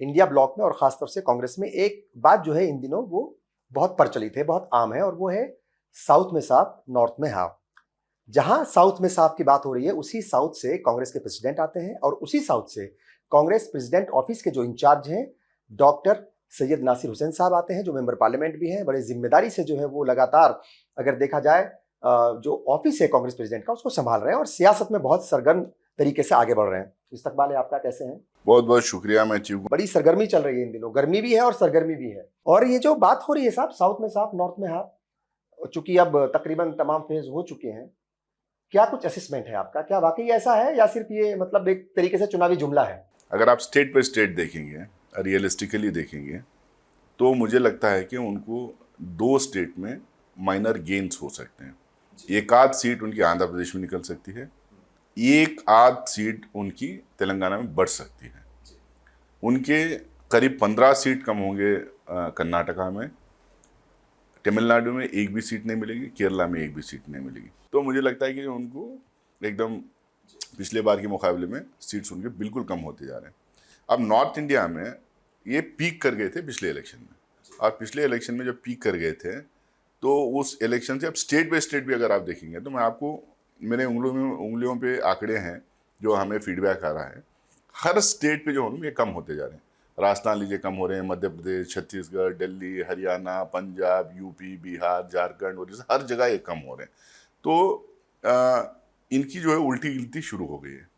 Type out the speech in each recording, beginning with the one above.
India block में और खासतौर से कांग्रेस में एक बात जो है इन दिनों वो बहुत प्रचलित है, बहुत आम है, और वो है साउथ में साफ नॉर्थ में हाफ। जहां साउथ में साफ की बात हो रही है उसी साउथ से कांग्रेस के प्रेसिडेंट आते हैं और उसी साउथ से कांग्रेस प्रेसिडेंट ऑफिस के जो इंचार्ज हैं डॉक्टर सैयद नासिर हुसैन साहब आते हैं, जो मेंबर पार्लियामेंट भी हैं। बड़े जिम्मेदारी से जो है वो लगातार, अगर देखा जाए, जो ऑफिस है कांग्रेस प्रेसिडेंट का उसको संभाल रहे हैं और सियासत में बहुत सरगर्म तरीके से आगे बढ़ रहे हैं। इस्तकबाल है आपका, कैसे हैं? बहुत बहुत शुक्रिया। मैं ठीक हूँ। बड़ी सरगर्मी चल रही है इन दिनों, गर्मी भी है और सरगर्मी भी है। और ये जो बात हो रही है साहब, साउथ में साफ नॉर्थ में हाफ, चूंकि अब तकरीबन तमाम फेज हो चुके हैं, क्या कुछ असेसमेंट है आपका? क्या वाकई ऐसा है या सिर्फ ये मतलब एक तरीके से चुनावी जुमला है? अगर आप स्टेट बाय स्टेट देखेंगे, रियलिस्टिकली देखेंगे, तो मुझे लगता है कि उनको 2 स्टेट में माइनर गेन्स हो सकते हैं। एक आध सीट उनकी आंध्र प्रदेश में निकल सकती है, एक आध सीट उनकी तेलंगाना में बढ़ सकती है। उनके करीब 15 सीट कम होंगे कर्नाटका में, तमिलनाडु में एक भी सीट नहीं मिलेगी, केरला में एक भी सीट नहीं मिलेगी। तो मुझे लगता है कि उनको एकदम पिछले बार के मुकाबले में सीट्स उनके बिल्कुल कम होते जा रहे हैं। अब नॉर्थ इंडिया में ये पीक कर गए थे पिछले इलेक्शन में, और पिछले इलेक्शन में जब पीक कर गए थे तो उस इलेक्शन से अब स्टेट बाय स्टेट भी अगर आप देखेंगे तो मैं आपको, मेरे उंगलियों पे आंकड़े हैं जो हमें फीडबैक आ रहा है, हर स्टेट पे जो होंगे ये कम होते जा रहे हैं। राजस्थान लीजिए कम हो रहे हैं, मध्य प्रदेश, छत्तीसगढ़, दिल्ली, हरियाणा, पंजाब, यूपी, बिहार, झारखंड, और हर जगह ये कम हो रहे हैं। तो इनकी जो है उल्टी गिनती शुरू हो गई है।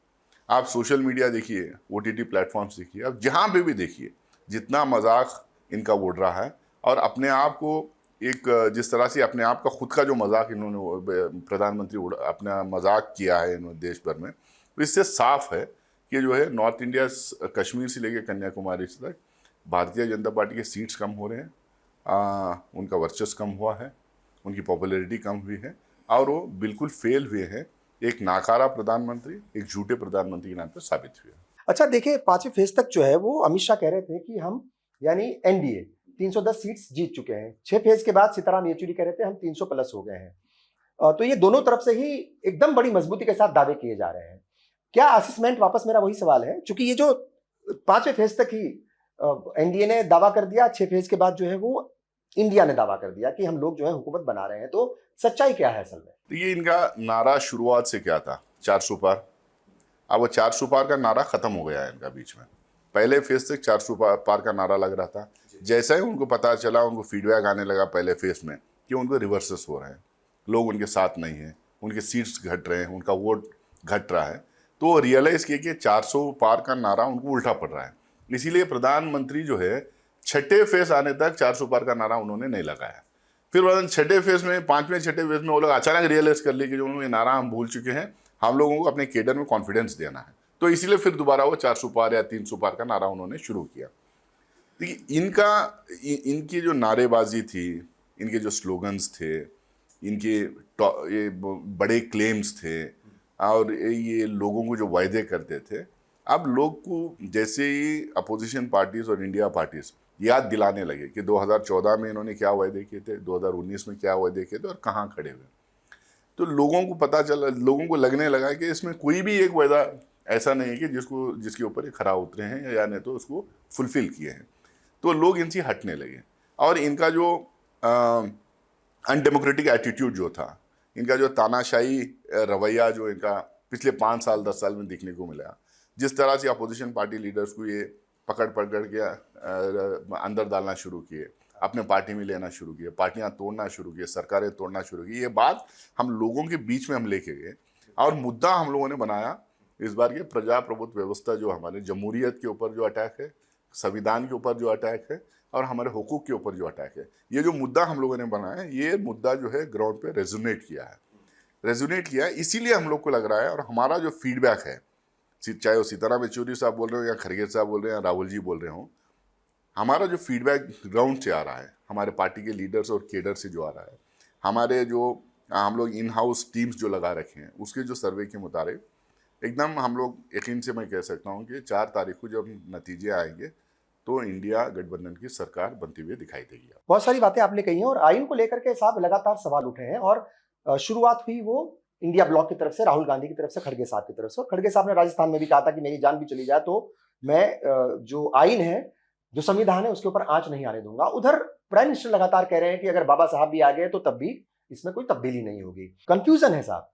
आप सोशल मीडिया देखिए, OTT प्लेटफॉर्म्स देखिए, आप जहाँ पे भी देखिए, जितना मजाक इनका उड़ रहा है, और अपने आप को एक, जिस तरह से अपने आप का खुद का जो मजाक इन्होंने, प्रधानमंत्री अपना मजाक किया है इन्होंने देश भर में, तो इससे साफ है कि जो है नॉर्थ इंडिया, कश्मीर से लेकर कन्याकुमारी तक भारतीय जनता पार्टी के सीट्स कम हो रहे हैं, उनका वर्चस्व कम हुआ है, उनकी पॉपुलैरिटी कम हुई है, और वो बिल्कुल फेल हुए हैं। एक नाकारा प्रधानमंत्री, एक झूठे प्रधानमंत्री के नाम पर साबित हुए। अच्छा देखिए, 5वें फेज तक जो है वो अमित शाह कह रहे थे कि हम, यानी एनडीए 310 सीट्स जीत चुके हैं। 6 फेज के बाद सीताराम येचुरी कह रहे थे हम 300 प्लस हो गए हैं। तो ये दोनों तरफ से ही एकदम बड़ी मजबूती के साथ दावे किए जा रहे हैं। क्या असेसमेंट, वापस मेरा वही सवाल है, चूंकि ये जो 5वें फेज तक ही एनडीए ने दावा कर दिया, 6 फेज के बाद जो है वो इंडिया ने दावा कर दिया कि हम लोग जो है हुकूमत बना रहे हैं, तो सच्चाई क्या है असल में? तो ये इनका नारा शुरुआत से क्या था, 400 पार। अब वो 400 पार का नारा खत्म हो गया है इनका बीच में। पहले फेज तक 400 पार का नारा लग रहा था। जैसा ही उनको पता चला, उनको फीडबैक आने लगा पहले फेज में कि उनको रिवर्सेस हो रहे हैं, लोग उनके साथ नहीं हैं, उनके सीट्स घट रहे हैं, उनका वोट घट रहा है, तो रियलाइज़ किया कि 400 पार का नारा उनको उल्टा पड़ रहा है। इसीलिए प्रधानमंत्री जो है 6ठे फेज आने तक 400 पार का नारा उन्होंने नहीं लगाया। फिर 6ठे फेज में, 5वें 6ठे फेज में वो लोग अचानक रियलाइज कर लिए कि जो उन्होंने नारा हम भूल चुके हैं, हम लोगों को अपने केडर में कॉन्फिडेंस देना है। तो इसीलिए फिर दोबारा वो 400 पार या 300 पार का नारा उन्होंने शुरू किया। देखिए, इनकी जो नारेबाजी थी, इनके जो स्लोगन्स थे, इनके ये बड़े क्लेम्स थे, और ये लोगों को जो वायदे करते थे, अब लोग को जैसे ही अपोजिशन पार्टीज और इंडिया पार्टीज याद दिलाने लगे कि 2014 में इन्होंने क्या वायदे किए थे, 2019 में क्या वायदे किए थे और कहाँ खड़े हुए, तो लोगों को पता चला, लोगों को लगने लगा कि इसमें कोई भी एक वायदा ऐसा नहीं है कि जिसके ऊपर ये खरा उतरे हैं या नहीं तो उसको फुलफिल किए हैं। तो लोग इनसे हटने लगे, और इनका जो अनडेमोक्रेटिक एटीट्यूड जो था, इनका जो तानाशाही रवैया जो इनका पिछले 5 साल 10 साल में देखने को मिला, जिस तरह से अपोजिशन पार्टी लीडर्स को ये पकड़ के अंदर डालना शुरू किए, अपने पार्टी में लेना शुरू किए, पार्टियां तोड़ना शुरू किए, सरकारें तोड़ना शुरू की, ये बात हम लोगों के बीच में हम लेके गए, और मुद्दा हम लोगों ने बनाया इस बार के प्रजाप्रभुत्व व्यवस्था, जो हमारे जमहूरियत के ऊपर जो अटैक है, संविधान के ऊपर जो अटैक है, और हमारे हुकूक के ऊपर जो अटैक है, ये जो मुद्दा हम लोगों ने बनाया है, ये मुद्दा जो है ग्राउंड पे रेजोनेट किया है। इसीलिए हम लोग को लग रहा है, और हमारा जो फीडबैक है, चाहे वो सीताराम येचुरी साहब बोल रहे हो या खरगे साहब बोल रहे हैं या राहुल जी बोल रहे हो, हमारा जो फीडबैक ग्राउंड से आ रहा है, हमारे पार्टी के लीडर्स और केडर से जो आ रहा है, हमारे जो हम लोग इन हाउस टीम्स जो लगा रखे हैं, उसके जो सर्वे के मुताबिक एकदम हम लोग यकीन से मैं कह सकता हूँ कि 4 तारीख को जब नतीजे आएंगे तो इंडिया गठबंधन की सरकार बनती हुई दिखाई देगी। बहुत सारी बातें आपने कही हैं, और आइन को लेकर के साहब लगातार सवाल उठे हैं, और शुरुआत हुई वो इंडिया ब्लॉक की तरफ से, राहुल गांधी की तरफ से, खड़गे साहब की तरफ से, और खड़गे साहब ने राजस्थान में भी कहा था कि मेरी जान भी चली जाए तो मैं जो आइन है, जो संविधान है, उसके ऊपर आंच नहीं आने दूंगा। उधर प्राइम मिनिस्टर लगातार कह रहे हैं कि अगर बाबा साहब भी आ गए तो तब भी इसमें कोई तब्दीली नहीं होगी। कंफ्यूजन है साहब।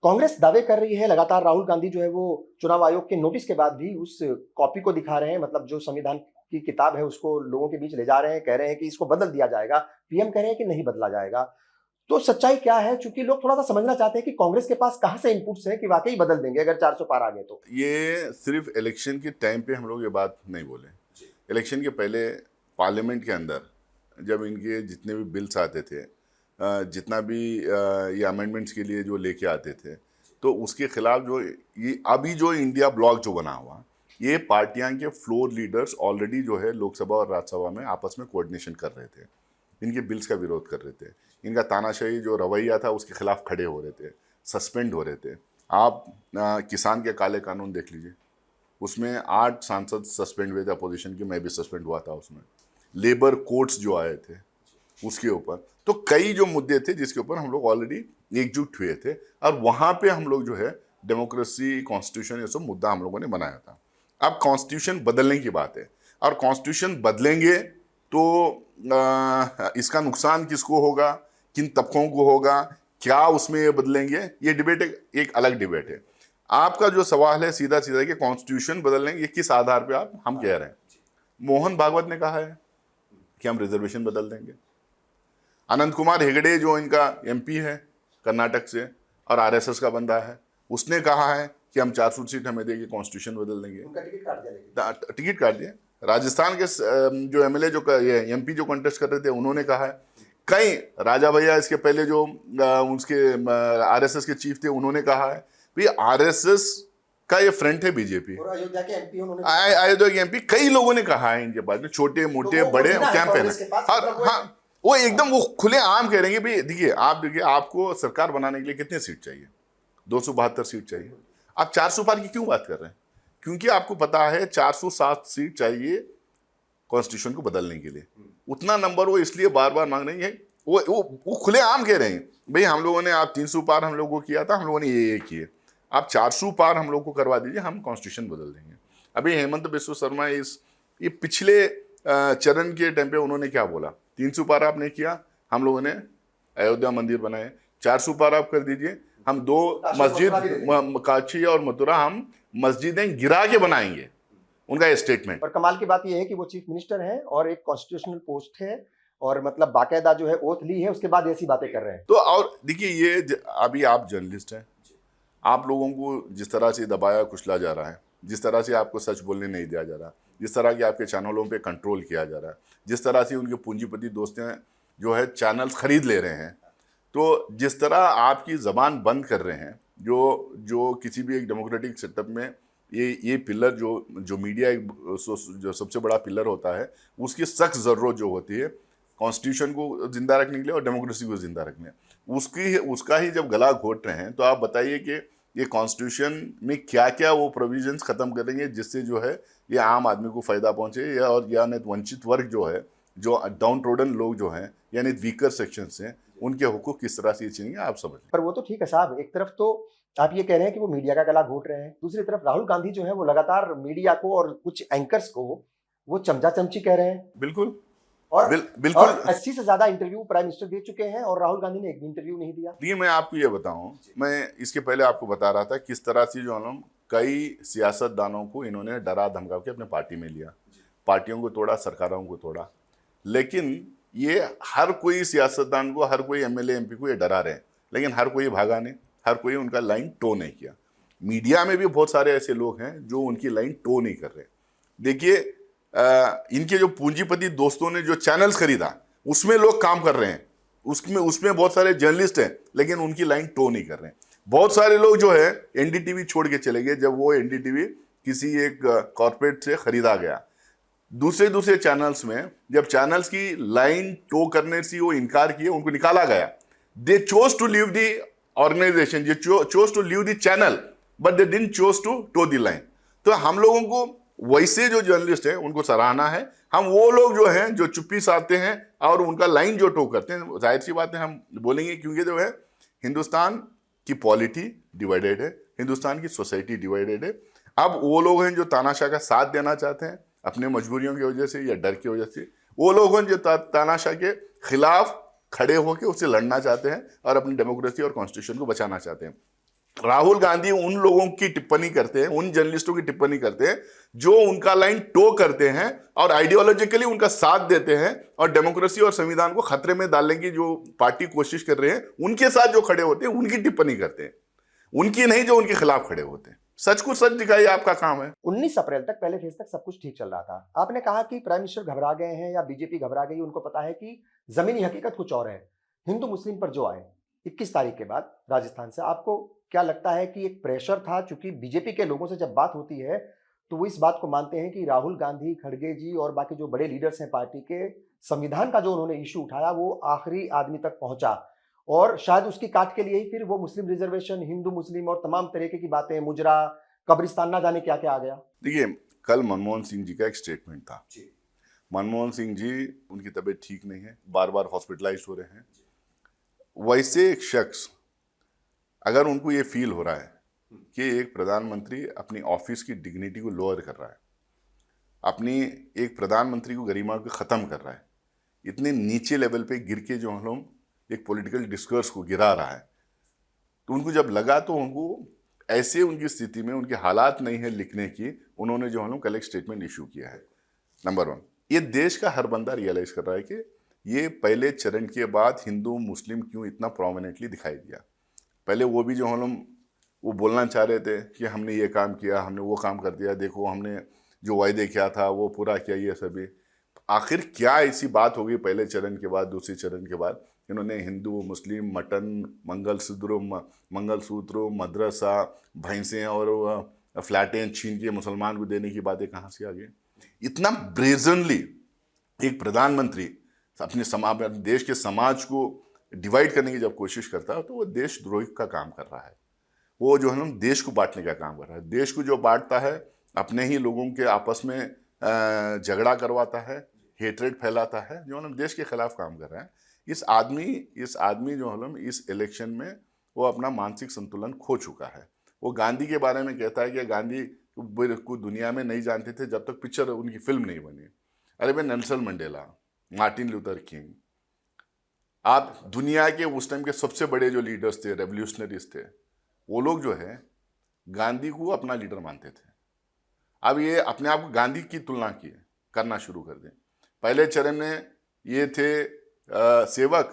कांग्रेस दावे कर रही है लगातार, राहुल गांधी जो है वो चुनाव आयोग के नोटिस के बाद भी उस कॉपी को दिखा रहे हैं, मतलब जो संविधान की किताब है उसको लोगों के बीच ले जा रहे हैं, कह रहे हैं कि इसको बदल दिया जाएगा। पीएम कह रहे हैं कि नहीं बदला जाएगा। तो सच्चाई क्या है? क्योंकि लोग थोड़ा सा समझना चाहते हैं कि कांग्रेस के पास कहां से इनपुट्स हैं कि वाकई बदल देंगे अगर 400 पार आ गए तो। ये सिर्फ इलेक्शन के टाइम पे हम लोग ये बात नहीं बोले। इलेक्शन के पहले पार्लियामेंट के अंदर जब इनके जितने भी बिल्स आते थे, जितना भी ये अमेंडमेंट्स के लिए जो लेके आते थे, तो उसके खिलाफ जो ये अभी जो इंडिया ब्लॉक जो बना हुआ, ये पार्टियां के फ्लोर लीडर्स ऑलरेडी जो है लोकसभा और राज्यसभा में आपस में कोऑर्डिनेशन कर रहे थे, इनके बिल्स का विरोध कर रहे थे, इनका तानाशाही जो रवैया था उसके खिलाफ खड़े हो रहे थे, सस्पेंड हो रहे थे। आप किसान के काले कानून देख लीजिए, उसमें 8 सांसद सस्पेंड हुए थे अपोजिशन के, मैं भी सस्पेंड हुआ था उसमें। लेबर कोर्ट्स जो आए थे उसके ऊपर, तो कई जो मुद्दे थे जिसके ऊपर हम लोग ऑलरेडी एकजुट हुए थे, और वहाँ पे हम लोग जो है डेमोक्रेसी, कॉन्स्टिट्यूशन, ये सब मुद्दा हम लोगों ने बनाया था। अब कॉन्स्टिट्यूशन बदलने की बात है, और कॉन्स्टिट्यूशन बदलेंगे तो इसका नुकसान किसको होगा, किन तबकों को होगा, क्या उसमें ये बदलेंगे, ये डिबेट एक अलग डिबेट है। आपका जो सवाल है सीधा सीधा कि कॉन्स्टिट्यूशन बदलेंगे, ये किस आधार पे हम कह रहे हैं। मोहन भागवत ने कहा है कि हम रिजर्वेशन बदल देंगे। अनंत कुमार हेगड़े जो इनका एमपी है कर्नाटक से और आरएसएस का बंदा है, उसने कहा है कि हम 400 सीट हमें देंगे, कॉन्स्टिट्यूशन बदल देंगे। टिकट काट दिया। राजस्थान के जो एमएलए जो एमपी जो कंटेस्ट कर रहे थे, उन्होंने कहा है। कई राजा भैया इसके पहले जो उसके आरएसएस के चीफ थे, उन्होंने कहा है भाई आरएसएस का ये फ्रंट है बीजेपी। अयोध्या के एमपी, अयोध्या के एमपी, कई लोगों ने कहा है इनके बारे में, छोटे मोटे बड़े कैंपेन है। और हाँ, वो एकदम वो खुले आम कह रहे हैं भाई देखिए आपको सरकार बनाने के लिए कितने सीट चाहिए, 272 सीट चाहिए, आप 400 पार की क्यों बात कर रहे हैं? क्योंकि आपको पता है 407 सीट चाहिए कॉन्स्टिट्यूशन को बदलने के लिए। उतना नंबर वो इसलिए बार बार मांग रही है, वो खुले आम कह रहे हैं भाई हम लोगों ने, आप 300 पार हम लोगों को किया था, हम लोगों ने ये किए, आप 400 पार हम लोग को करवा दीजिए, हम कॉन्स्टिट्यूशन बदल देंगे। अभी हेमंत बिस्वा शर्मा ये पिछले चरण के टाइम पे उन्होंने क्या बोला, 300 पार आपने किया, हम लोगों ने अयोध्या मंदिर बनाए, 400 पार आप कर दीजिए, हम 2 मस्जिद काशी और मथुरा हम मस्जिदें गिरा के बनाएंगे, उनका स्टेटमेंट। और कमाल की बात यह है कि वो चीफ मिनिस्टर हैं और एक कॉन्स्टिट्यूशनल पोस्ट है, और मतलब बाकायदा जो है ओथ ली है, उसके बाद ऐसी बातें कर रहे हैं। तो और देखिए ये अभी आप जर्नलिस्ट हैं, आप लोगों को जिस तरह से दबाया कुचला जा रहा है, जिस तरह से आपको सच बोलने नहीं दिया जा रहा, जिस तरह के आपके चैनलों पे कंट्रोल किया जा रहा है, जिस तरह से उनके पूंजीपति दोस्तें जो है चैनल्स खरीद ले रहे हैं, तो जिस तरह आपकी ज़बान बंद कर रहे हैं, जो किसी भी एक डेमोक्रेटिक सेटअप में ये पिलर जो मीडिया जो सबसे बड़ा पिलर होता है, उसकी सख्त ज़रूरत जो होती है कॉन्स्टिट्यूशन को जिंदा रखने के लिए और डेमोक्रेसी को जिंदा रखने, उसका ही जब गला घोट रहे हैं, तो आप बताइए कि ये कॉन्स्टिट्यूशन में क्या क्या वो प्रोविजंस खत्म करेंगे जिससे जो है ये आम आदमी को फ़ायदा पहुंचे, और यानी वंचित वर्ग जो है, जो डाउन ट्रोडन लोग जो हैं, यानी वीकर सेक्शंस हैं, उनके हुकूक किस तरह से छीनेंगे, आप समझ। पर वो तो ठीक है साहब, एक तरफ तो आप ये कह रहे हैं कि वो मीडिया का गला घोट रहे हैं, दूसरी तरफ राहुल गांधी जो है वो लगातार मीडिया को और कुछ एंकर्स को वो चमचा चमची कह रहे हैं। बिल्कुल। और बिल्कुल। और 80 से ज्यादा इंटरव्यू प्राइम मिनिस्टर दे चुके हैं और राहुल गांधी ने एक भी इंटरव्यू नहीं दिया। ये मैं आपको ये बताऊं, मैं इसके पहले आपको बता रहा था किस तरह से जो हम कई सियासतदानों को इन्होंने डरा धमका के अपने पार्टी में लिया, पार्टियों को तोड़ा, सरकारों को तोड़ा, लेकिन ये हर कोई सियासतदान को, हर कोई एमएलए एमपी को ये डरा रहे हैं, लेकिन हर कोई भागा नहीं, हर कोई उनका लाइन टो नहीं किया। मीडिया में भी बहुत सारे ऐसे लोग हैं जो उनकी लाइन टो नहीं कर रहे। देखिए इनके जो पूंजीपति दोस्तों ने जो चैनल्स खरीदा, उसमें लोग काम कर रहे हैं, उसमें बहुत सारे जर्नलिस्ट हैं, लेकिन उनकी लाइन टो नहीं कर रहे हैं। बहुत सारे लोग जो है एनडीटीवी छोड़ के चले गए, जब वो एनडीटीवी किसी एक कॉर्पोरेट से खरीदा गया। दूसरे चैनल्स में जब चैनल्स की लाइन टो करने से वो इनकार किए, उनको निकाला गया। They chose to leave the organisation, they chose to leave the channel, but they didn't chose to toe the line. तो हम लोगों को वैसे जो जर्नलिस्ट हैं उनको सराहना है। हम वो लोग जो हैं जो चुप्पी साधते हैं और उनका लाइन जो टो करते हैं, जाहिर सी बात है हम बोलेंगे, क्योंकि जो है हिंदुस्तान की पॉलिटी डिवाइडेड है, हिंदुस्तान की सोसाइटी डिवाइडेड है। अब वो लोग हैं जो तानाशाह का साथ देना चाहते हैं अपने मजबूरियों की वजह से या डर की वजह से, वो लोग हैं जो तानाशाह के खिलाफ खड़े होकर उससे लड़ना चाहते हैं और अपनी डेमोक्रेसी और कॉन्स्टिट्यूशन को बचाना चाहते हैं। राहुल गांधी उन लोगों की टिप्पणी करते हैं, उन जर्नलिस्टों की टिप्पणी करते हैं जो उनका लाइन टो करते हैं और आइडियोलॉजिकली उनका साथ देते हैं और डेमोक्रेसी और संविधान को खतरे में डालने की जो पार्टी कोशिश कर रहे हैं उनके साथ जो खड़े होते हैं उनकी टिप्पणी करते हैं, उनकी नहीं जो उनके खिलाफ खड़े होते हैं। सच को सच दिखाइए, आपका काम है। 19 अप्रैल तक, पहले फेज तक सब कुछ ठीक चल रहा था। आपने कहा कि प्राइम मिनिस्टर घबरा गए हैं या बीजेपी घबरा गई, उनको पता है कि जमीनी हकीकत कुछ और है। हिंदू मुस्लिम पर जो आए 21 तारीख के बाद राजस्थान से, आपको क्या लगता है कि एक प्रेशर था? चूंकि बीजेपी के लोगों से जब बात होती है तो वो इस बात को मानते हैं कि राहुल गांधी, खड़गे जी और बाकी जो बड़े लीडर्स हैं पार्टी के, संविधान का जो उन्होंने इशू उठाया वो आखिरी आदमी तक पहुंचा और शायद उसकी काट के लिए ही फिर वो मुस्लिम रिजर्वेशन, हिंदू मुस्लिम और तमाम तरीके की बातें, मुजरा, कब्रिस्तान, ना जाने क्या क्या आ गया। देखिए, कल मनमोहन सिंह जी का एक स्टेटमेंट था। मनमोहन सिंह जी, उनकी तबीयत ठीक नहीं है, बार बार हॉस्पिटलाइज हो रहे हैं। वैसे एक शख्स अगर उनको ये फील हो रहा है कि एक प्रधानमंत्री अपनी ऑफिस की डिग्निटी को लोअर कर रहा है, अपनी एक प्रधानमंत्री को गरिमा को ख़त्म कर रहा है, इतने नीचे लेवल पे गिर के जो हम लोग एक पॉलिटिकल डिस्कोर्स को गिरा रहा है, तो उनको जब लगा तो उनको ऐसे उनकी स्थिति में उनके हालात नहीं है लिखने की, उन्होंने जो हम लोग कल एक स्टेटमेंट इशू किया है। नंबर 1, ये देश का हर बंदा रियलाइज कर रहा है कि ये पहले चरण के बाद हिंदू मुस्लिम क्यों इतना प्रोमिनेंटली दिखाई दिया। पहले वो भी जो हम लोग वो बोलना चाह रहे थे कि हमने ये काम किया, हमने वो काम कर दिया, देखो हमने जो वायदे किया था वो पूरा किया, ये सभी। आखिर क्या ऐसी बात हो गई पहले चरण के बाद, दूसरे चरण के बाद, इन्होंने हिंदू मुस्लिम, मटन, मंगलसूत्र, मदरसा, भैंसें और फ्लैटें छीन के मुसलमान को देने की बातें कहाँ से आ गई? इतना ब्रेजनली एक प्रधानमंत्री अपने समाज, देश के समाज को डिवाइड करने की जब कोशिश करता है तो वो देशद्रोही का काम कर रहा है। वो जो है ना देश को बांटने का काम कर रहा है। देश को जो बांटता है, अपने ही लोगों के आपस में झगड़ा करवाता है, हेट्रेड फैलाता है, जो हम देश के खिलाफ काम कर रहा है। इस आदमी जो हम इस इलेक्शन में वो अपना मानसिक संतुलन खो चुका है। वो गांधी के बारे में कहता है कि गांधी को दुनिया में नहीं जानते थे जब तक पिक्चर उनकी फिल्म नहीं बनी। अरे भाई, Nelson Mandela, Martin Luther king, आप दुनिया के उस टाइम के सबसे बड़े जो लीडर्स थे, रेवोल्यूशनरीज थे, वो लोग जो है गांधी को अपना लीडर मानते थे। अब ये अपने आप को गांधी की तुलना की करना शुरू कर दें। पहले चरण में ये थे सेवक,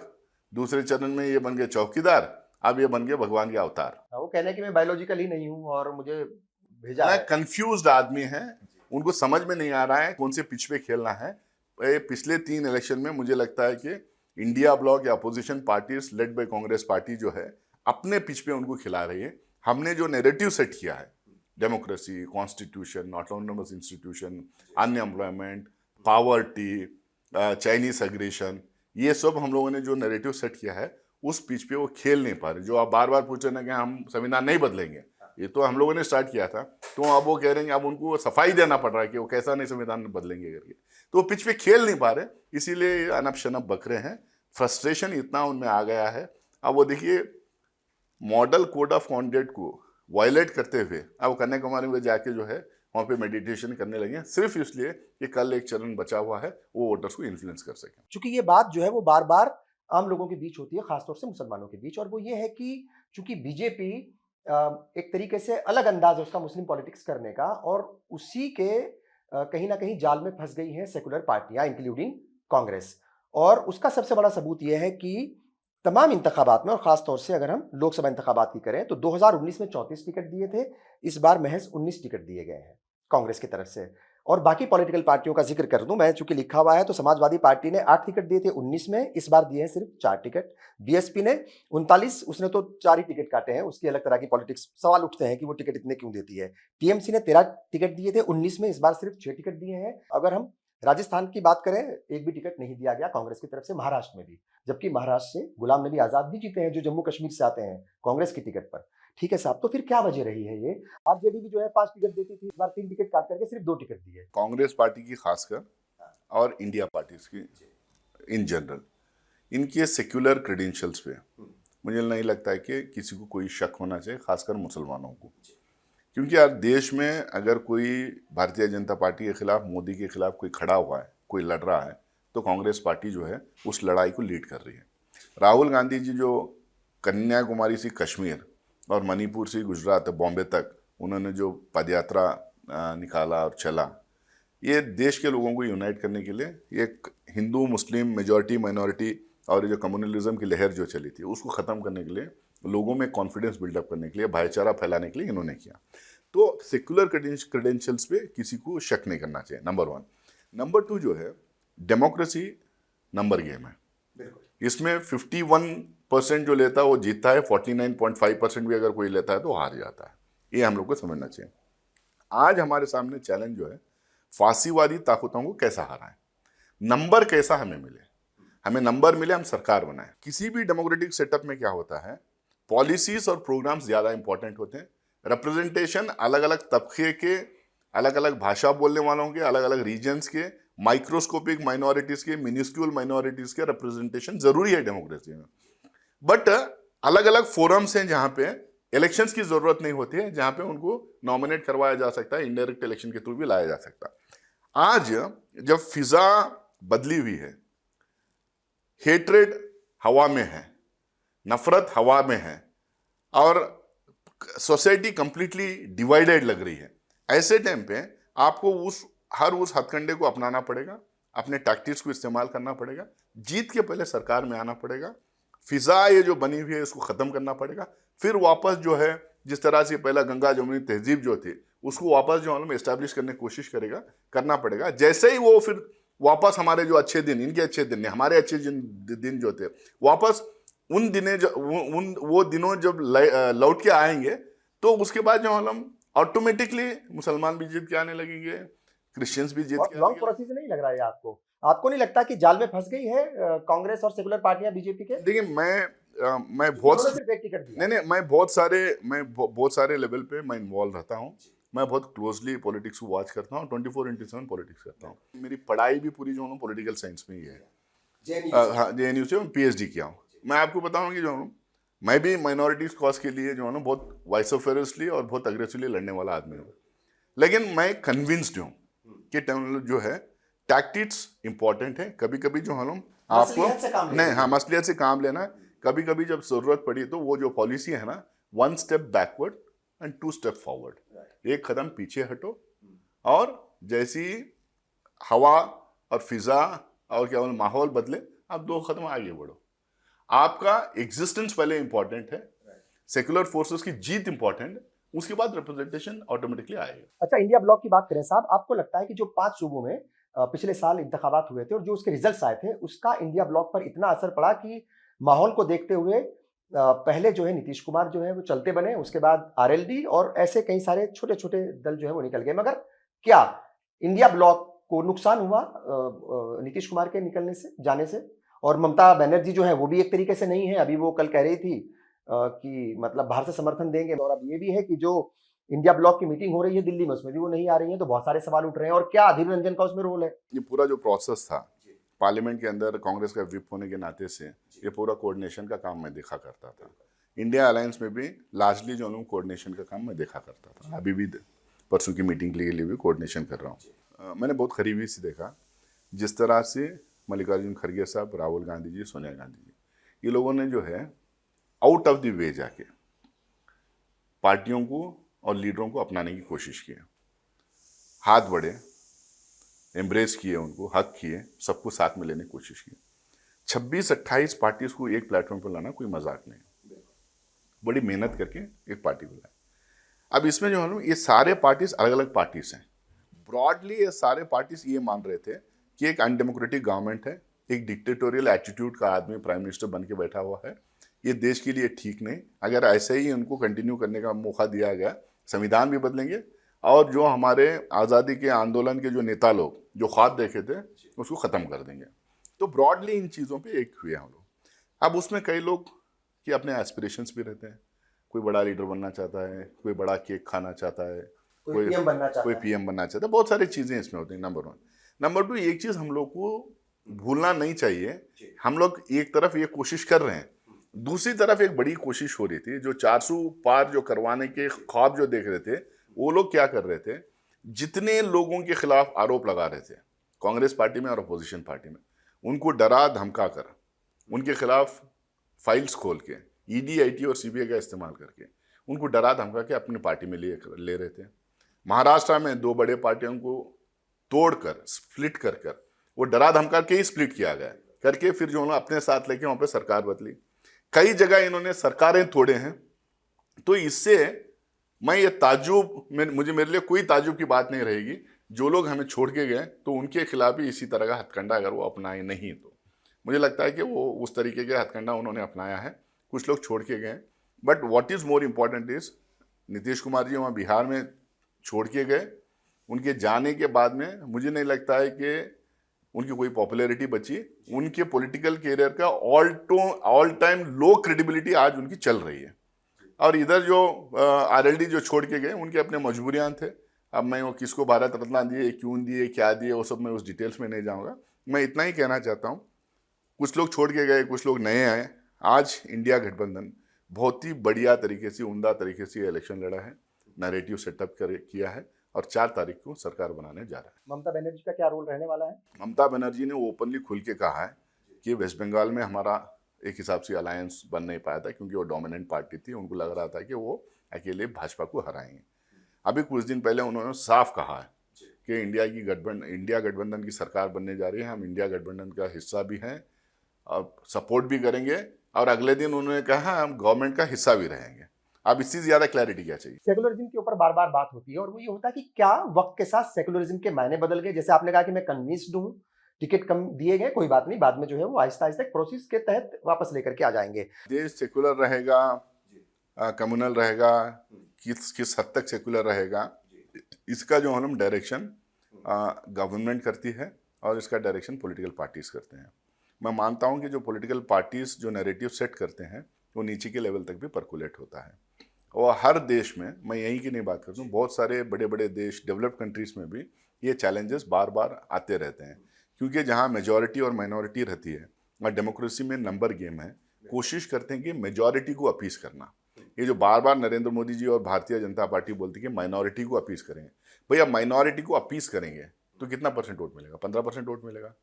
दूसरे चरण में ये बन गए चौकीदार, अब ये बन गए भगवान के अवतार। वो कहने कि मैं बायोलॉजिकल ही नहीं हूँ और मुझे भेजा है। कंफ्यूज्ड आदमी है, उनको समझ में नहीं आ रहा है कौन से पिच पे खेलना है। पिछले 3 इलेक्शन में मुझे लगता है कि इंडिया ब्लॉक या opposition parties led by Congress party जो है अपने पिच पे उनको खिला रही है। हमने जो नैरेटिव सेट किया है, democracy, constitution, autonomous institution, unemployment, poverty, Chinese aggression, ये सब हम लोगों ने जो नैरेटिव सेट किया है उस पिच पे वो खेल नहीं पा रहे। जो आप बार बार पूछ रहे हैं कि हम संविधान नहीं बदलेंगे, ये तो हम लोगों ने स्टार्ट किया था, तो अब वो कह रहे हैं, अब उनको सफाई देना पड़ रहा है कि वो कैसा नहीं संविधान बदलेंगे करके, तो वो पिच पे खेल नहीं पा रहे, इसीलिए अनप शनप बक रहे हैं। फ्रस्ट्रेशन इतना उनमें आ गया है। अब वो देखिए, मॉडल कोड ऑफ कॉन्डक्ट को वायलेट करते हुए अब कन्याकुमारी में जाके जो है वहाँ पे मेडिटेशन करने लगे, सिर्फ इसलिए कि कल एक चरण बचा हुआ है, वो वोटर्स को इन्फ्लुएंस कर सके। चूंकि ये बात जो है वो बार बार आम लोगों के बीच होती है, खासतौर से मुसलमानों के बीच, और वो ये है कि चूंकि बीजेपी एक तरीके से अलग अंदाज है उसका मुस्लिम पॉलिटिक्स करने का, और उसी के कहीं ना कहीं जाल में फंस गई हैं सेकुलर पार्टियां इंक्लूडिंग कांग्रेस। और उसका सबसे बड़ा सबूत यह है कि तमाम इंतखाबात में, और खासतौर से अगर हम लोकसभा इंतखाबात की करें, तो 2019 में 34 टिकट दिए थे, इस बार महज 19 टिकट दिए गए हैं कांग्रेस की तरफ से। और बाकी पॉलिटिकल पार्टियों का जिक्र कर दूं मैं, चूंकि लिखा हुआ है, तो समाजवादी पार्टी ने 8 टिकट दिए थे 19 में, इस बार दिए हैं सिर्फ 4 टिकट। बीएसपी ने 39, उसने तो 4 ही टिकट काटे हैं, उसकी अलग तरह की पॉलिटिक्स, सवाल उठते हैं कि वो टिकट इतने क्यों देती है। टीएमसी ने 13 टिकट दिए थे 19 में, इस बार सिर्फ 6 टिकट दिए हैं। अगर हम राजस्थान की बात करें, एक भी टिकट नहीं दिया गया कांग्रेस की तरफ से, महाराष्ट्र में भी, जबकि महाराष्ट्र से गुलाम नबी आजाद भी जीते हैं जो जम्मू कश्मीर से आते हैं कांग्रेस की टिकट पर। ठीक है साहब, तो फिर क्या वजह रही है ये? आरजेडी भी जो है 5 टिकट देती थी, इस बार 3 टिकट काट करके सिर्फ 2 टिकट दिए। कांग्रेस पार्टी की खासकर और इंडिया पार्टीज की इन जनरल, इनके सेक्युलर क्रेडेंशियल्स पे मुझे नहीं लगता है कि किसी को कोई शक होना चाहिए, खासकर मुसलमानों को, क्योंकि यार देश में अगर कोई भारतीय जनता पार्टी के खिलाफ, मोदी के खिलाफ कोई खड़ा हुआ है, कोई लड़ रहा है, तो कांग्रेस पार्टी जो है उस लड़ाई को लीड कर रही है। राहुल गांधी जी जो कन्याकुमारी से कश्मीर और मणिपुर से गुजरात बॉम्बे तक उन्होंने जो पदयात्रा निकाला और चला, ये देश के लोगों को यूनाइट करने के लिए, एक हिंदू मुस्लिम मेजॉरिटी माइनॉरिटी और ये जो कम्युनलिज्म की लहर जो चली थी उसको ख़त्म करने के लिए, लोगों में कॉन्फिडेंस बिल्डअप करने के लिए, भाईचारा फैलाने के लिए इन्होंने किया। तो सेक्युलर क्रेडेंशियल्स पे किसी को शक नहीं करना चाहिए, नंबर 1। नंबर 2 जो है, डेमोक्रेसी नंबर गेम है। इसमें 51% जो लेता है वो जीतता है, 49.5% भी अगर कोई लेता है तो हार जाता है। ये हम लोग को समझना चाहिए। आज हमारे सामने चैलेंज जो है, फांसीवादी ताकतों को कैसा हराएं, नंबर कैसा हमें मिले, हमें नंबर मिले, हम सरकार बनाएं। किसी भी डेमोक्रेटिक सेटअप में क्या होता है, पॉलिसीज और प्रोग्राम्स ज़्यादा इंपॉर्टेंट होते हैं। रिप्रेजेंटेशन अलग अलग तबके के, अलग अलग भाषा बोलने वालों के, अलग अलग रीजन्स के, माइक्रोस्कोपिक माइनॉरिटीज़ के, मिनिस्क्यूल माइनॉरिटीज़ के रिप्रेजेंटेशन ज़रूरी है डेमोक्रेसी में। बट अलग अलग फोरम्स हैं जहाँ पे इलेक्शंस की ज़रूरत नहीं होती है, जहाँ पे उनको नॉमिनेट करवाया जा सकता है, इनडायरेक्ट इलेक्शन के थ्रू भी लाया जा सकता है। आज जब फिजा बदली हुई है, हेट्रेड हवा में है, नफरत हवा में है और सोसाइटी कंप्लीटली डिवाइडेड लग रही है, ऐसे टाइम पे आपको हर उस हथकंडे को अपनाना पड़ेगा, अपने टैक्टिक्स को इस्तेमाल करना पड़ेगा, जीत के पहले सरकार में आना पड़ेगा, फिजा ये जो बनी हुई है इसको ख़त्म करना पड़ेगा, फिर वापस जो है जिस तरह से पहला गंगा जमुनी तहजीब जो थी उसको वापस जो हम इस्टेब्लिश करने की कोशिश करना पड़ेगा। जैसे ही वो फिर वापस हमारे जो अच्छे दिन, इनके अच्छे दिन नहीं, हमारे अच्छे दिन जो थे, वापस उन वो दिनों जब लौट के आएंगे, तो उसके बाद जो हम ऑटोमेटिकली मुसलमान भी जीत के आने लगेंगे, क्रिश्चियंस भी जीत के। लॉन्ग प्रोसेस नहीं लग रहा है आपको? आपको नहीं लगता कि जाल में फंस गई है कांग्रेस और सेकुलर पार्टियां बीजेपी के? देखिए, मैं बहुत नहीं, मैं बहुत सारे लेवल पे मैं इन्वॉल्व रहता हूँ। मैं बहुत क्लोजली पॉलिटिक्स को वॉच करता हूँ, 24/7 पॉलिटिक्स करता हूँ। मेरी पढ़ाई भी पूरी जो है पॉलिटिकल साइंस में ही है। हाँ, JNU से PhD किया हूँ। मैं आपको बताऊँ कि जो मैं भी माइनॉरिटीज कॉज के लिए जो है ना बहुत वाइसोफेरसली और बहुत अग्रेसिवली लड़ने वाला आदमी हूँ, लेकिन मैं कन्विंस्ड हूँ कि जो है टैक्टिक्स इंपॉर्टेंट है। कभी कभी जो है आपको नहीं, हाँ, मसलियत से काम लेना है। कभी कभी जब जरूरत पड़ी तो वो जो पॉलिसी है ना, 1 step backward and 2 step forward, एक कदम पीछे हटो और जैसी हवा और फिजा और क्या बोले माहौल बदले, आप 2 कदम आगे बढ़ो। आपका एग्जिस्टेंस पहले इंपॉर्टेंट है, सेकुलर फोर्सेस की जीत इंपॉर्टेंट है, उसके बाद रिप्रेजेंटेशन ऑटोमेटिकली आएगा। अच्छा, इंडिया ब्लॉक की बात करें साहब, आपको लगता है कि जो 5 सूबों में पिछले साल इंतखाबात हुए थे और जो उसके रिजल्ट्स आए थे, उसका इंडिया ब्लॉक पर इतना असर पड़ा कि माहौल को देखते हुए पहले जो है नीतीश कुमार जो है वो चलते बने, उसके बाद RLD और ऐसे कई सारे छोटे-छोटे दल जो है वो निकल गए। मगर क्या इंडिया ब्लॉक को नुकसान हुआ नीतीश कुमार के निकलने से, जाने से? और ममता बनर्जी जो है वो भी एक तरीके से नहीं है। अभी वो कल कह रही थी कि मतलब बाहर से समर्थन देंगे, और अब ये भी है कि जो इंडिया ब्लॉक की मीटिंग हो रही है दिल्ली में, उसमें भी वो नहीं आ रही है, तो बहुत सारे सवाल उठ रहे हैं। और क्या अधीर रंजन का उसमें रोल है? ये पूरा जो प्रोसेस था पार्लियामेंट के अंदर, कांग्रेस का विप होने के नाते से ये पूरा कोऑर्डिनेशन का काम मैं देखा करता था। इंडिया अलायंस में भी लार्जली जो कोऑर्डिनेशन का काम मैं देखा करता था। अभी भी परसों की मीटिंग के लिए भी कोऑर्डिनेशन कर रहा हूँ। मैंने बहुत करीबी से देखा जिस तरह से मल्लिकार्जुन खड़गे साहब, राहुल गांधी जी, सोनिया गांधी जी, ये लोगों ने जो है आउट ऑफ द वे जाके पार्टियों को और लीडरों को अपनाने की कोशिश की, हाथ बढ़े, एम्ब्रेस किए, उनको हक किए, सबको साथ में लेने की कोशिश की। 26-28 पार्टीज को एक प्लेटफॉर्म पर लाना कोई मजाक नहीं, बड़ी मेहनत करके एक पार्टी को लाए। अब इसमें जो है ये सारे पार्टीज अलग अलग पार्टीज हैं। ब्रॉडली ये सारे पार्टीज ये मान रहे थे कि एक अनडेमोक्रेटिक गवर्नमेंट है, एक डिक्टेटोरियल एटीट्यूड का आदमी प्राइम मिनिस्टर बन के बैठा हुआ है, ये देश के लिए ठीक नहीं। अगर ऐसे ही उनको कंटिन्यू करने का मौका दिया गया, संविधान भी बदलेंगे और जो हमारे आज़ादी के आंदोलन के जो नेता लोग जो ख्वाब देखे थे उसको ख़त्म कर देंगे। तो ब्रॉडली इन चीज़ों पे एक हुए हम लोग। अब उसमें कई लोग कि अपने एस्पिरेशंस भी रहते हैं, कोई बड़ा लीडर बनना चाहता है, कोई बड़ा केक खाना चाहता है, कोई PM बनना चाहता है, बहुत सारी चीज़ें इसमें होती हैं। नंबर 1। नंबर 2, एक चीज़ हम लोग को भूलना नहीं चाहिए, हम लोग एक तरफ ये कोशिश कर रहे हैं, दूसरी तरफ एक बड़ी कोशिश हो रही थी, जो 400 पार जो करवाने के ख्वाब जो देख रहे थे वो लोग क्या कर रहे थे, जितने लोगों के खिलाफ आरोप लगा रहे थे कांग्रेस पार्टी में और अपोजिशन पार्टी में, उनको डरा धमका कर उनके खिलाफ फाइल्स खोल के ईडी, आईटी और सीबीआई का इस्तेमाल करके उनको डरा धमका के अपनी पार्टी में ले रहे थे। महाराष्ट्र में 2 बड़े पार्टियों को तोड़कर स्प्लिट कर कर वो डरा धमका के ही स्प्लिट किया गया करके फिर जो उन्होंने अपने साथ लेके वहां पे सरकार बदली। कई जगह इन्होंने सरकारें तोड़े हैं। तो इससे मैं ये ताज्जुब में, मुझे मेरे लिए कोई ताज्जुब की बात नहीं रहेगी, जो लोग हमें छोड़ के गए तो उनके खिलाफ भी इसी तरह का हथकंडा अगर वो अपनाए नहीं तो मुझे लगता है कि वो उस तरीके के हथकंडा उन्होंने अपनाया है। कुछ लोग छोड़ के गए, but what is more important is Nitish Kumar ji वहाँ बिहार में छोड़ के गए, उनके जाने के बाद में मुझे नहीं लगता है कि उनकी कोई पॉपुलैरिटी बची। उनके पॉलिटिकल कैरियर का ऑल टाइम लो क्रेडिबिलिटी आज उनकी चल रही है। और इधर जो आरएलडी जो छोड़ के गए उनके अपने मजबूरियां थे। अब मैं वो किसको भारत रत्न दिए, क्यों दिए, क्या दिए, वो सब मैं उस डिटेल्स में नहीं जाऊंगा। मैं इतना ही कहना चाहता हूँ, कुछ लोग छोड़ के गए, कुछ लोग नए आए। आज इंडिया गठबंधन बहुत ही बढ़िया तरीके से, उम्दा तरीके से इलेक्शन लड़ा है, नैरेटिव सेटअप किया है और 4 तारीख को सरकार बनाने जा रहा है। ममता बनर्जी का क्या रोल रहने वाला है? ममता बनर्जी ने ओपनली खुल के कहा है कि वेस्ट बंगाल में हमारा एक हिसाब से अलायंस बन नहीं पाया था क्योंकि वो डोमिनेंट पार्टी थी। उनको लग रहा था कि वो अकेले भाजपा को हराएंगे। अभी कुछ दिन पहले उन्होंने साफ कहा है कि इंडिया गठबंधन की सरकार बनने जा रही है, हम इंडिया गठबंधन का हिस्सा भी हैं और सपोर्ट भी करेंगे। और अगले दिन उन्होंने कहा हम गवर्नमेंट का हिस्सा भी रहेंगे। अब इससे ज्यादा क्लैरिटी क्या चाहिए? सेकुलरिज्म के ऊपर बार बार बात होती है और वो ये होता है कि क्या वक्त के साथ सेकुलरिज्म के मायने बदल गए? जैसे आपने कहा कि मैं कन्विंस्ड हूँ, टिकट कम दिए गए, कोई बात नहीं, बाद में जो है वो आहिस्ता आहिस्ता प्रोसेस के तहत वापस लेकर के आ जाएंगे। देश सेकुलर रहेगा, कम्युनल रहेगा, किस हद तक सेकुलर रहेगा, इसका जो हम डायरेक्शन गवर्नमेंट करती है और इसका डायरेक्शन पॉलिटिकल पार्टीज करते हैं। मैं मानता हूं कि जो पॉलिटिकल पार्टीज जो नैरेटिव सेट करते हैं वो नीचे के लेवल तक भी परकुलेट होता है। और हर देश में, मैं यहीं की नहीं बात करता हूँ, बहुत सारे बड़े बड़े देश, डेवलप्ड कंट्रीज में भी ये चैलेंजेस बार बार आते रहते हैं क्योंकि जहाँ मेजॉरिटी और माइनॉरिटी रहती है और डेमोक्रेसी में नंबर गेम है, कोशिश करते हैं कि मेजॉरिटी को अपीस करना। ये जो बार बार नरेंद्र मोदी जी और भारतीय जनता पार्टी बोलती है कि माइनॉरिटी को अपीस करेंगे, भैया माइनॉरिटी को अपीस करेंगे तो कितना % वोट मिलेगा? 15% वोट मिलेगा।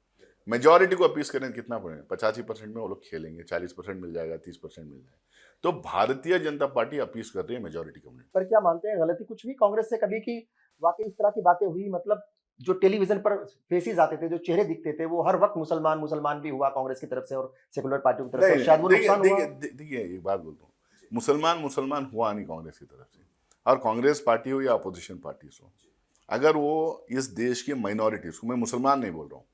मेजॉरिटी को अपीस करें कितना पड़ेगा? 85% में वो लोग खेलेंगे, 40% मिल जाएगा, 30% मिल जाएगा। तो भारतीय जनता पार्टी अपीस कर रही है मेजॉरिटी कम्युनिटी पर क्या मानते हैं गलती कुछ भी कांग्रेस से कभी की वाकई इस तरह की बातें हुई? मतलब जो टेलीविजन पर फेसेस आते थे, जो चेहरे दिखते थे, वो हर वक्त मुसलमान भी हुआ कांग्रेस की तरफ से और सेकुलर पार्टियों की तरफ से, शायद वो नुकसान हुआ। देखिए एक बात बोलता हूँ, मुसलमान हुआ नहीं कांग्रेस की तरफ से, और कांग्रेस पार्टी हो या अपोजिशन पार्टी हो, अगर वो इस देश के माइनॉरिटीज को, मैं मुसलमान नहीं बोल रहा हूँ,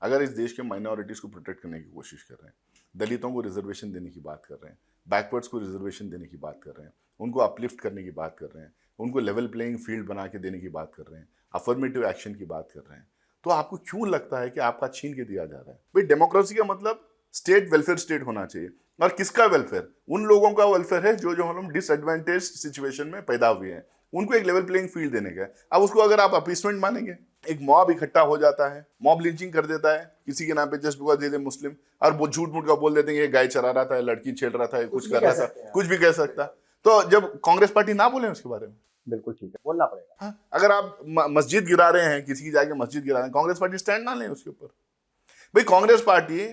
अगर इस देश के माइनॉरिटीज को प्रोटेक्ट करने की कोशिश कर रहे हैं, दलितों को रिजर्वेशन देने की बात कर रहे हैं, बैकवर्ड्स को रिजर्वेशन देने की बात कर रहे हैं, उनको अपलिफ्ट करने की बात कर रहे हैं, उनको लेवल प्लेइंग फील्ड बना के देने की बात कर रहे हैं, अफर्मेटिव एक्शन की बात कर रहे हैं, तो आपको क्यों लगता है कि आपका छीन के दिया जा रहा है? भाई डेमोक्रेसी का मतलब स्टेट वेलफेयर स्टेट होना चाहिए। और किसका वेलफेयर? उन लोगों का वेलफेयर है जो हम डिसएडवांटेज सिचुएशन में पैदा हुए हैं, उनको एक लेवल प्लेइंग फील्ड देने का है। अब उसको अगर आप अपीसमेंट मानेंगे, एक मॉब इकट्ठा हो जाता है, मॉब लिंचिंग कर देता है किसी के नाम पे जस्ट बिकॉज दे मुस्लिम, और वो झूठ मूठ का बोल देते हैं ये गाय चरा रहा था, लड़की छेड़ रहा था, कुछ कर रहा था, कुछ भी कह सकता। तो जब कांग्रेस पार्टी ना बोले उसके बारे में, बिल्कुल ठीक है, बोलना पड़ेगा। हाँ, अगर आप मस्जिद गिरा रहे हैं, किसी की जाके मस्जिद गिरा रहे हैं, कांग्रेस पार्टी स्टैंड ना लें उसके ऊपर। भाई कांग्रेस पार्टी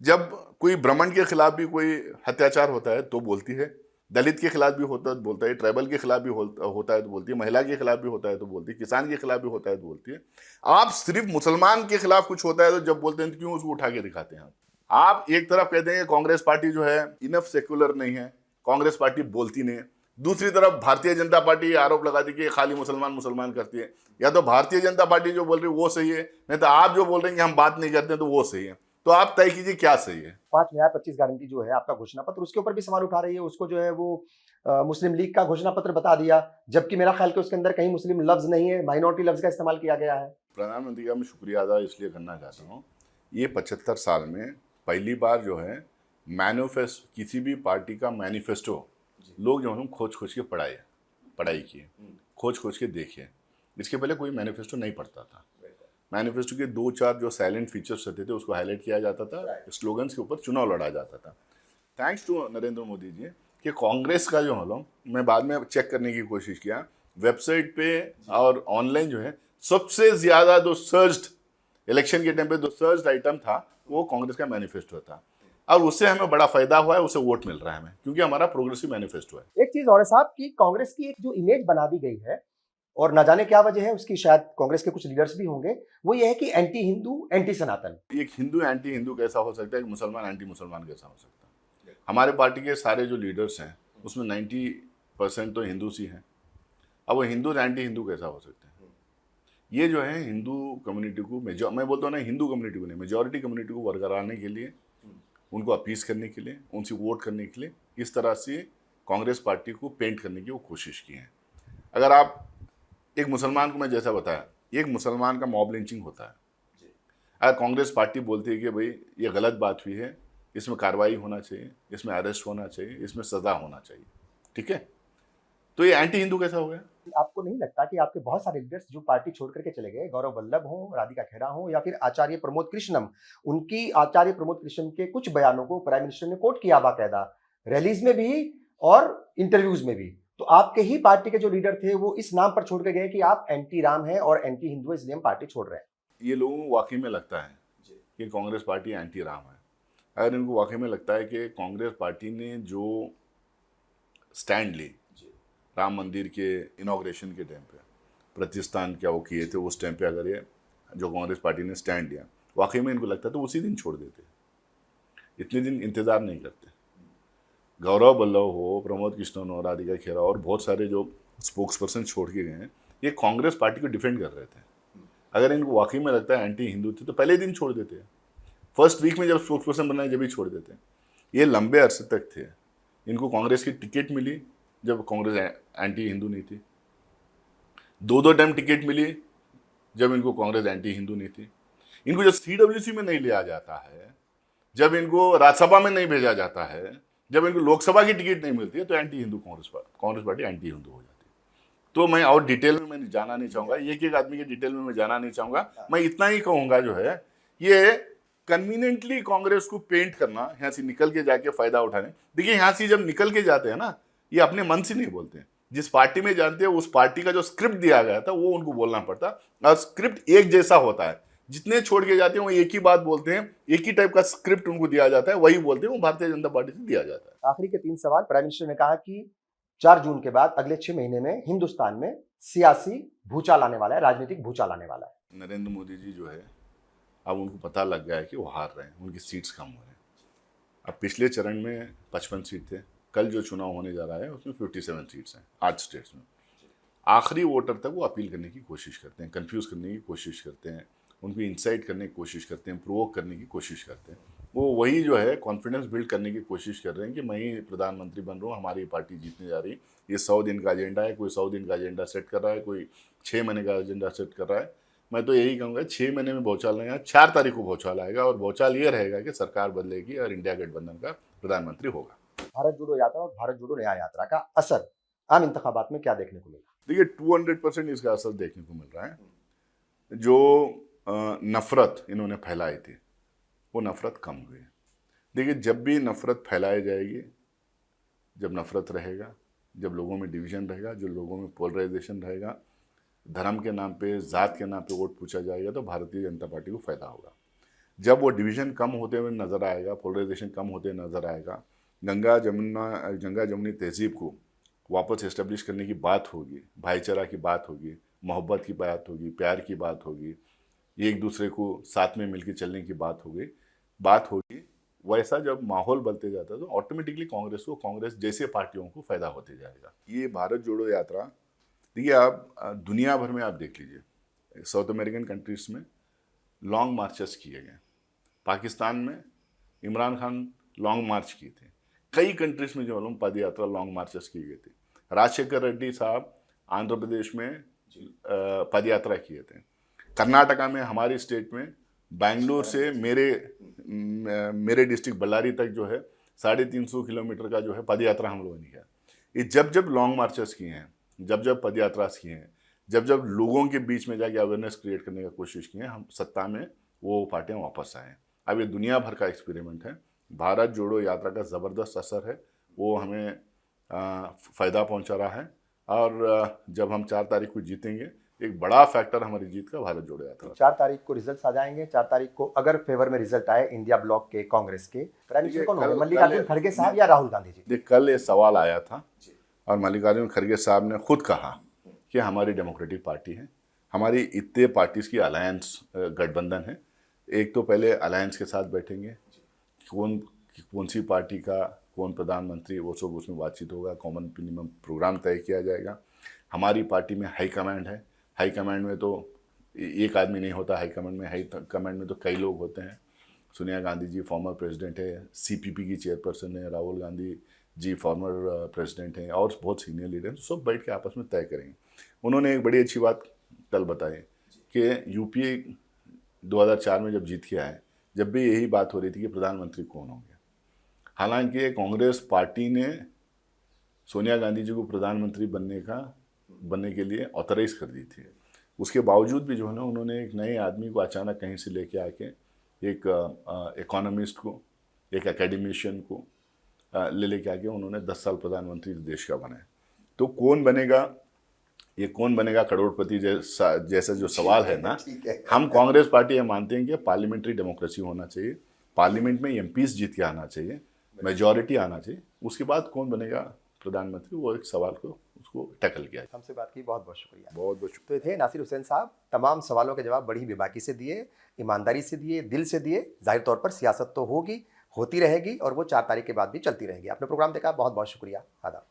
जब कोई ब्राह्मण के खिलाफ भी कोई अत्याचार होता है तो बोलती है, दलित के खिलाफ भी होता है तो बोलता है, ट्राइबल के खिलाफ भी होता है तो बोलती है, महिला के खिलाफ भी होता है तो बोलती है, किसान के खिलाफ भी होता है तो बोलती है। आप सिर्फ मुसलमान के खिलाफ कुछ होता है तो जब बोलते हैं तो क्यों उसको उठा के दिखाते हैं? आप एक तरफ कहते हैं कांग्रेस पार्टी जो है इनफ सेक्युलर नहीं है, कांग्रेस पार्टी बोलती नहीं है, दूसरी तरफ भारतीय जनता पार्टी आरोप लगाती है कि खाली मुसलमान करती है। या तो भारतीय जनता पार्टी जो बोल रही है वो सही है, नहीं तो आप जो बोल रहे हैं कि हम बात नहीं करते हैं तो वो सही है। तो आप तय कीजिए क्या सही है। 5 न्याय 25 गारंटी जो है आपका घोषणा पत्र, उसके ऊपर भी सवाल उठा रही है। उसको जो है वो मुस्लिम लीग का घोषणा पत्र बता दिया, जबकि मेरा ख्याल कि उसके अंदर कहीं मुस्लिम लफ्ज नहीं है, माइनॉरिटी लफ्ज का इस्तेमाल किया गया है। प्रधानमंत्री का मैं शुक्रिया अदा इसलिए करना चाहता हूँ, ये 75 साल में पहली बार जो है मैनिफेस्टो, किसी भी पार्टी का मैनिफेस्टो लोग जो हम खोज के पढ़ाई किए, खोज के देखे। इसके पहले कोई मैनिफेस्टो नहीं पढ़ता था। मैनिफेस्टो के 2-4 जो साइलेंट फीचर्स रहते थे उसको हाईलाइट किया जाता था, स्लोगन्स के ऊपर चुनाव लड़ा जाता था। थैंक्स टू नरेंद्र मोदी जी कि कांग्रेस का जो मैं बाद में चेक करने की कोशिश किया, वेबसाइट पे और ऑनलाइन जो है सबसे ज्यादा जो सर्च्ड इलेक्शन के टाइम पे जो सर्च्ड आइटम था वो कांग्रेस का मैनिफेस्टो था, और उससे हमें बड़ा फायदा हुआ है, उससे वोट मिल रहा है हमें, क्योंकि हमारा प्रोग्रेसिव मैनिफेस्टो है। एक चीज और है साहब कि कांग्रेस की एक जो इमेज बना दी गई है, और न जाने क्या वजह है उसकी, शायद कांग्रेस के कुछ लीडर्स भी होंगे, वो ये है कि एंटी हिंदू, एंटी सनातन। एक हिंदू एंटी हिंदू कैसा हो सकता है, एक मुसलमान एंटी मुसलमान कैसा हो सकता है? हमारे पार्टी के सारे जो लीडर्स हैं उसमें 90% तो हिंदू ही हैं। अब वो हिंदू एंटी हिंदू कैसा हो सकते हैं? ये जो है हिंदू कम्युनिटी को मैं बोलता हूँ ना, हिंदू कम्युनिटी को नहीं, मेजॉरिटी कम्युनिटी को बरकरारने के लिए, उनको अपीस करने के लिए, उनसे वोट करने के लिए इस तरह से कांग्रेस पार्टी को पेंट करने की वो कोशिश की है। अगर आप एक मुसलमान को, मैं जैसा बताया, एक मुसलमान का मॉब लिंचिंग होता है, अगर कांग्रेस पार्टी बोलती है कि भाई ये गलत बात हुई है, इसमें कार्रवाई होना चाहिए, इसमें अरेस्ट होना चाहिए, इसमें सज़ा होना चाहिए, ठीक है, तो ये एंटी हिंदू कैसा हो गया? आपको नहीं लगता कि आपके बहुत सारे लीडर्स जो पार्टी छोड़ करके चले गए, गौरव वल्लभ हो, राधिका खेड़ा हो, या फिर आचार्य प्रमोद कृष्णम, उनकी आचार्य प्रमोद कृष्णम के कुछ बयानों को प्राइम मिनिस्टर ने कोट किया बाकायदा, रैलीज में भी और इंटरव्यूज में भी, तो आपके ही पार्टी के जो लीडर थे वो इस नाम पर छोड़ के गए कि आप एंटी राम हैं और एंटी हिंदू, इसलिए हम पार्टी छोड़ रहे हैं। ये लोगों को वाकई में लगता है कि कांग्रेस पार्टी एंटी राम है, अगर इनको वाकई में लगता है कि कांग्रेस पार्टी ने जो स्टैंड ली राम मंदिर के इनॉग्रेशन के टाइम पे, प्रतिष्ठान क्या वो किए थे उस टाइम पे, अगर ये जो कांग्रेस पार्टी ने स्टैंड लिया वाकई में इनको लगता है तो उसी दिन छोड़ देते, इतने दिन इंतज़ार नहीं करते। गौरव वल्लभ हो, प्रमोद कृष्णन हो, राधिका खेरा और बहुत सारे जो स्पोक्स पर्सन छोड़ के गए हैं, ये कांग्रेस पार्टी को डिफेंड कर रहे थे। अगर इनको वाकई में लगता है एंटी हिंदू थे तो पहले दिन छोड़ देते, फर्स्ट वीक में जब स्पोक्स पर्सन बनाए जब ही छोड़ देते। ये लंबे अरसे तक थे, इनको कांग्रेस की टिकट मिली जब कांग्रेस एंटी हिंदू नहीं थी, दो टाइम टिकट मिली जब इनको कांग्रेस एंटी हिंदू नहीं थी, इनको जब CWC में नहीं लिया जाता है, जब इनको राज्यसभा में नहीं भेजा जाता है, जब इनको लोकसभा की टिकट नहीं मिलती है, तो anti Hindu Congress party anti Hindu हो जाती है। तो मैं और डिटेल में मैं जाना नहीं चाहूँगा, एक एक आदमी के डिटेल में मैं जाना नहीं चाहूँगा, मैं इतना ही कहूँगा जो है ये कन्वीनियंटली कांग्रेस को पेंट करना, यहाँ से निकल के जाके फायदा उठाने। देखिए यहाँ से जब निकल के जाते हैं ना, ये अपने मन से नहीं बोलते हैं, जिस पार्टी में जानते हैं उस पार्टी का जो स्क्रिप्ट दिया गया था वो उनको बोलना पड़ता, और स्क्रिप्ट एक जैसा होता है, जितने छोड़ के जाते हैं वो एक ही बात बोलते हैं, एक ही टाइप का स्क्रिप्ट उनको दिया जाता है, वही बोलते हैं, वो भारतीय जनता पार्टी से दिया जाता है। आखिरी के 3 सवाल। प्राइम मिनिस्टर ने कहा कि 4 जून के बाद अगले 6 महीने में हिंदुस्तान में सियासी भूचाल आने वाला है, राजनीतिक भूचाल आने वाला है। नरेंद्र मोदी जी जो है, अब उनको पता लग गया है कि वो हार रहे हैं, उनकी सीट्स कम हो रहे हैं। अब पिछले चरण में 55 सीट थे, कल जो चुनाव होने जा रहा है उसमें 57 सीट्स हैं 8 स्टेट्स में। आखिरी वोटर तक वो अपील करने की कोशिश करते हैं, कंफ्यूज करने की कोशिश करते हैं, उनको इंसाइट करने की कोशिश करते हैं, प्रोवोक करने की कोशिश करते हैं। वो वही जो है कॉन्फिडेंस बिल्ड करने की कोशिश कर रहे हैं कि मैं ही प्रधानमंत्री बन रहा हूँ, हमारी पार्टी जीतने जा रही है। ये 100 दिन का एजेंडा है, कोई 100 दिन का एजेंडा सेट कर रहा है, कोई 6 महीने का एजेंडा सेट कर रहा है। मैं तो यही कहूँगा 6 महीने में भौचाल नहीं आएगा, 4 तारीख को भौचाल आएगा, और भौचाल ये रहेगा कि सरकार बदलेगी और इंडिया गठबंधन का प्रधानमंत्री होगा। भारत जोड़ो यात्रा और भारत जोड़ो न्याय यात्रा का असर आम इंतखाबात में क्या देखने को मिला? देखिए 200% इसका असर देखने को मिल रहा है। जो नफरत इन्होंने फैलाई थी वो नफरत कम हुई। देखिए जब भी नफरत फैलाई जाएगी, जब नफरत रहेगा, जब लोगों में डिवीजन रहेगा, जो लोगों में पोलराइजेशन रहेगा, धर्म के नाम पे, जात के नाम पे वोट पूछा जाएगा, तो भारतीय जनता पार्टी को फायदा होगा। जब वो डिवीजन कम होते हुए नजर आएगा, पोलराइजेशन कम होते नजर आएगा, गंगा जमुनी तहजीब को वापस इस्टेब्लिश करने की बात होगी, भाईचारा की बात होगी, मोहब्बत की बात होगी, प्यार की बात होगी, एक दूसरे को साथ में मिलकर चलने की बात होगी, वैसा जब माहौल बदलते जाता है तो ऑटोमेटिकली कांग्रेस जैसे पार्टियों को फायदा होते जाएगा। ये भारत जोड़ो यात्रा, देखिए आप दुनिया भर में आप देख लीजिए, साउथ अमेरिकन कंट्रीज में लॉन्ग मार्चेस किए गए, पाकिस्तान में इमरान खान लॉन्ग मार्च किए थे, कई कंट्रीज में जो मालूम पद यात्रा लॉन्ग मार्चेस की गई थी। राजशेखर रेड्डी साहब आंध्र प्रदेश में पद यात्रा किए थे। कर्नाटका में, हमारी स्टेट में, बेंगलुरु से मेरे डिस्ट्रिक्ट बल्लारी तक जो है 350 किलोमीटर का जो है पद यात्रा हम लोगों ने किया। ये जब लॉन्ग मार्चेस किए हैं, जब पद यात्रा किए हैं, जब लोगों के बीच में जाके अवेयरनेस क्रिएट करने का कोशिश की है, हम सत्ता में वो पार्टियां वापस आए हैं। अब ये दुनिया भर का एक्सपेरिमेंट है। भारत जोड़ो यात्रा का ज़बरदस्त असर है, वो हमें फ़ायदा पहुंचा रहा है। और जब हम 4 तारीख को जीतेंगे, एक बड़ा फैक्टर हमारी जीत का भारत जोड़ो यात्रा। 4 तारीख को रिजल्ट आ जाएंगे। 4 तारीख को अगर फेवर में रिजल्ट आए इंडिया ब्लॉक के कांग्रेस के, प्राइम मिनिस्टर कौन होंगे, मल्लिकार्जुन खड़गे साहब या राहुल गांधी जी? देख, कल ये सवाल आया था और मल्लिकार्जुन खड़गे साहब ने खुद कहा कि हमारी डेमोक्रेटिक पार्टी है, हमारी इतने पार्टीज की अलायंस गठबंधन है। एक तो पहले अलायंस के साथ बैठेंगे, कौन सी पार्टी का कौन प्रधानमंत्री, वो सब उसमें बातचीत होगा, कॉमन मिनिमम प्रोग्राम तय किया जाएगा। हमारी पार्टी में हाई कमांड है, हाई कमांड में तो एक आदमी नहीं होता, हाई कमांड में, हाई कमांड में तो कई लोग होते हैं। सोनिया गांधी जी फॉर्मर प्रेसिडेंट है, सीपीपी की चेयरपर्सन है, राहुल गांधी जी फॉर्मर प्रेसिडेंट हैं और बहुत सीनियर लीडर हैं, सब बैठ के आपस में तय करेंगे। उन्होंने एक बड़ी अच्छी बात कल बताई कि यूपीए 2004 में जब जीत के आए, जब भी यही बात हो रही थी कि प्रधानमंत्री कौन होंगे। हालांकि कांग्रेस पार्टी ने सोनिया गांधी जी को प्रधानमंत्री बनने के लिए ऑथराइज कर दी थी। उसके बावजूद भी जो है ना, उन्होंने एक नए आदमी को अचानक कहीं से लेके आके, एक इकोनॉमिस्ट को, एक एकेडमिशियन को लेके आके उन्होंने 10 साल प्रधानमंत्री देश का बनाया। तो कौन बनेगा करोड़पति जैसा जो सवाल है ना, हम कांग्रेस पार्टी ये मानते हैं कि पार्लियामेंट्री डेमोक्रेसी होना चाहिए, पार्लियामेंट में एमपीज जीत के आना चाहिए, मेजॉरिटी आना चाहिए, उसके बाद कौन बनेगा प्रधानमंत्री, वो एक सवाल को उसको टैकल किया। हमसे बात की, बहुत बहुत शुक्रिया। बहुत बहुत तो ये थे नासिर हुसैन साहब, तमाम सवालों के जवाब बड़ी बेबाकी से दिए, ईमानदारी से दिए, दिल से दिए। जाहिर तौर पर सियासत तो होगी, होती रहेगी और वो 4 तारीख के बाद भी चलती रहेगी। आपने प्रोग्राम देखा, बहुत बहुत शुक्रिया। आदाब।